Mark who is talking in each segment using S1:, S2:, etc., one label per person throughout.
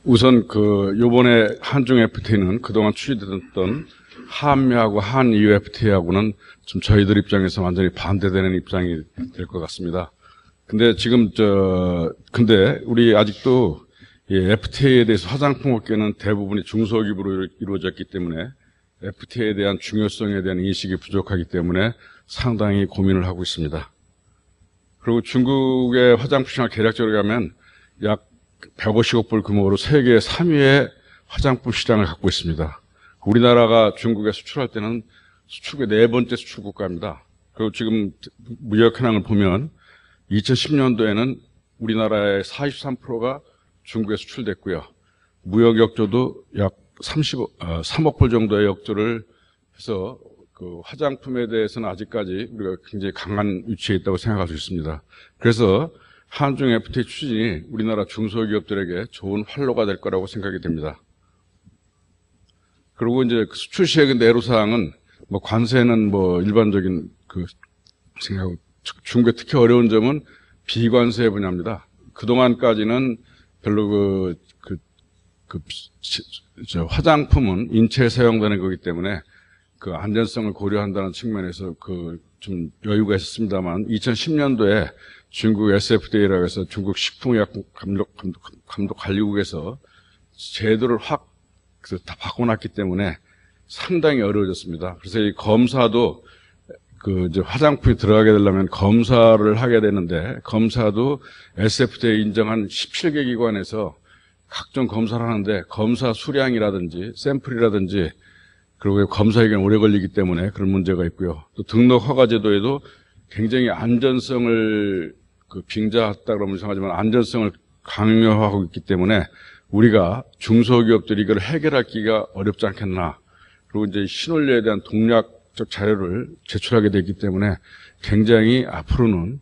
S1: 우선 요번에 한중 FTA는 그동안 추진됐던 한미하고 한EU FTA하고는 좀 저희들 입장에서 완전히 반대되는 입장이 될 것 같습니다. 근데 지금 근데 우리 아직도 이 FTA에 대해서 화장품 업계는 대부분이 중소기업으로 이루어졌기 때문에 FTA에 대한 중요성에 대한 인식이 부족하기 때문에 상당히 고민을 하고 있습니다. 그리고 중국의 화장품 시장을 계략적으로 가면 약 150억 불 규모로 세계 3위의 화장품 시장을 갖고 있습니다. 우리나라가 중국에 수출할 때는 수출국의 4번째 수출 국가입니다. 그리고 지금 무역 현황을 보면 2010년도에는 우리나라의 43%가 중국에 수출됐고요. 무역 역조도 약 3억 불 정도의 역조를 해서 그 화장품에 대해서는 아직까지 우리가 굉장히 강한 위치에 있다고 생각할 수 있습니다. 그래서 한중 FTA 추진이 우리나라 중소기업들에게 좋은 활로가 될 거라고 생각이 됩니다. 그리고 이제 수출 시행의 내로사항은 뭐 관세는 뭐 일반적인 생각하고 중국의 특히 어려운 점은 비관세 분야입니다. 그동안까지는 별로 화장품은 인체에 사용되는 거기 때문에 그 안전성을 고려한다는 측면에서 좀 여유가 있었습니다만 2010년도에 중국 SFDA라고 해서 중국 식품의약품감독관리국에서 제도를 확 다 바꿔놨기 때문에 상당히 어려워졌습니다. 그래서 이 검사도 이제 화장품이 들어가게 되려면 검사를 하게 되는데 검사도 SFDA 인정한 17개 기관에서 각종 검사를 하는데 검사 수량이라든지 샘플이라든지 그리고 검사 기간이 오래 걸리기 때문에 그런 문제가 있고요. 또 등록 허가 제도에도 굉장히 안전성을 빙자했다 그러면 이상하지만 안전성을 강요하고 있기 때문에 우리가 중소기업들이 이걸 해결하기가 어렵지 않겠나. 그리고 이제 신원료에 대한 동략적 자료를 제출하게 됐기 때문에 굉장히 앞으로는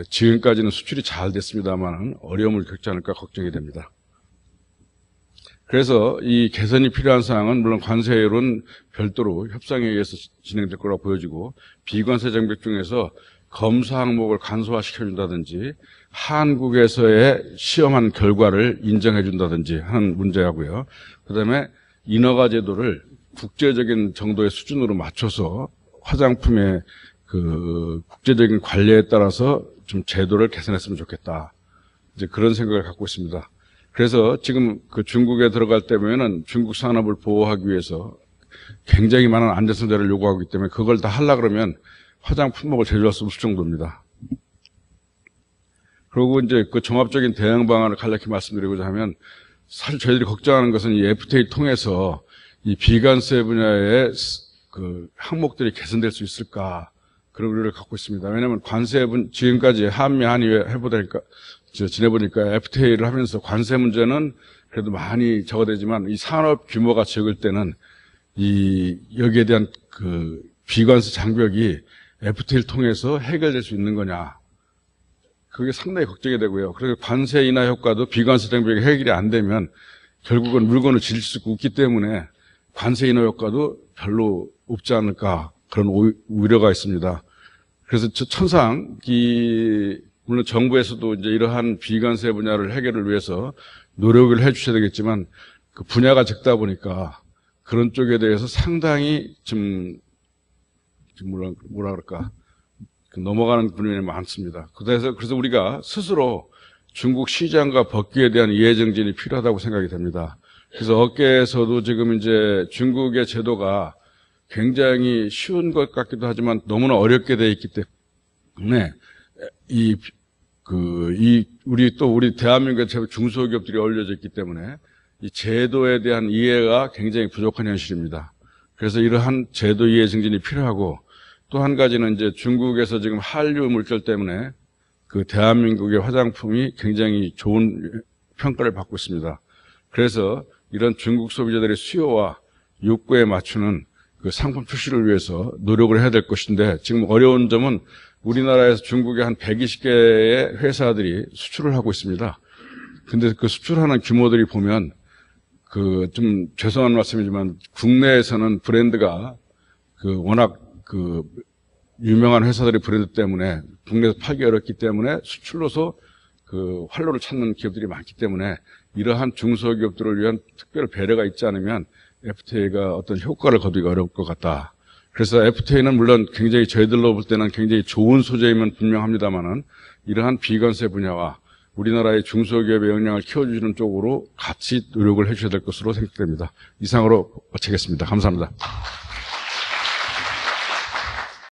S1: 지금까지는 수출이 잘 됐습니다만 어려움을 겪지 않을까 걱정이 됩니다. 그래서 이 개선이 필요한 사항은 물론 관세율은 별도로 협상에 의해서 진행될 거라고 보여지고 비관세 정책 중에서 검사 항목을 간소화시켜준다든지 한국에서의 시험한 결과를 인정해준다든지 하는 문제하고요. 그다음에 인허가 제도를 국제적인 정도의 수준으로 맞춰서 화장품의 국제적인 관리에 따라서 좀 제도를 개선했으면 좋겠다. 이제 그런 생각을 갖고 있습니다. 그래서 지금 중국에 들어갈 때 보면은 중국 산업을 보호하기 위해서 굉장히 많은 안전성 자료를 요구하기 때문에 그걸 다 하려고 그러면 화장품 품목을 제조할 수 없을 정도입니다. 그리고 이제 종합적인 대응 방안을 간략히 말씀드리고자 하면 사실 저희들이 걱정하는 것은 이 FTA 통해서 이 비관세 분야의 항목들이 개선될 수 있을까 그런 우려를 갖고 있습니다. 왜냐하면 지금까지 한미 한의회 지내보니까 FTA를 하면서 관세 문제는 그래도 많이 적어되지만 이 산업 규모가 적을 때는 여기에 대한 비관세 장벽이 FTA를 통해서 해결될 수 있는 거냐. 그게 상당히 걱정이 되고요. 그래서 관세 인하 효과도 비관세 장벽이 해결이 안 되면 결국은 물건을 질릴 수 없기 때문에 관세 인하 효과도 별로 없지 않을까 그런 우려가 있습니다. 그래서 천상 물론 정부에서도 이제 이러한 비관세 분야를 해결을 위해서 노력을 해 주셔야 되겠지만 그 분야가 적다 보니까 그런 쪽에 대해서 상당히 뭐라 그럴까 넘어가는 분야가 많습니다. 그래서 우리가 스스로 중국 시장과 법규에 대한 이해 정진이 필요하다고 생각이 됩니다. 그래서 업계에서도 지금 이제 중국의 제도가 굉장히 쉬운 것 같기도 하지만 너무나 어렵게 돼 있기 때문에 우리 대한민국의 중소기업들이 어울려져 있기 때문에 이 제도에 대한 이해가 굉장히 부족한 현실입니다. 그래서 이러한 제도 이해 증진이 필요하고 또 한 가지는 이제 중국에서 지금 한류 물결 때문에 대한민국의 화장품이 굉장히 좋은 평가를 받고 있습니다. 그래서 이런 중국 소비자들의 수요와 욕구에 맞추는 상품 출시를 위해서 노력을 해야 될 것인데 지금 어려운 점은 우리나라에서 중국에 한 120개의 회사들이 수출을 하고 있습니다. 근데 수출하는 규모들이 보면 좀 죄송한 말씀이지만 국내에서는 브랜드가 워낙 유명한 회사들의 브랜드 때문에 국내에서 팔기 어렵기 때문에 수출로서 활로를 찾는 기업들이 많기 때문에 이러한 중소기업들을 위한 특별 배려가 있지 않으면 FTA가 어떤 효과를 거두기가 어려울 것 같다. 그래서 FTA는 물론 굉장히 저희들로 볼 때는 굉장히 좋은 소재이면 분명합니다만은 이러한 비관세 분야와 우리나라의 중소기업의 역량을 키워주시는 쪽으로 같이 노력을 해주셔야 될 것으로 생각됩니다. 이상으로 마치겠습니다. 감사합니다.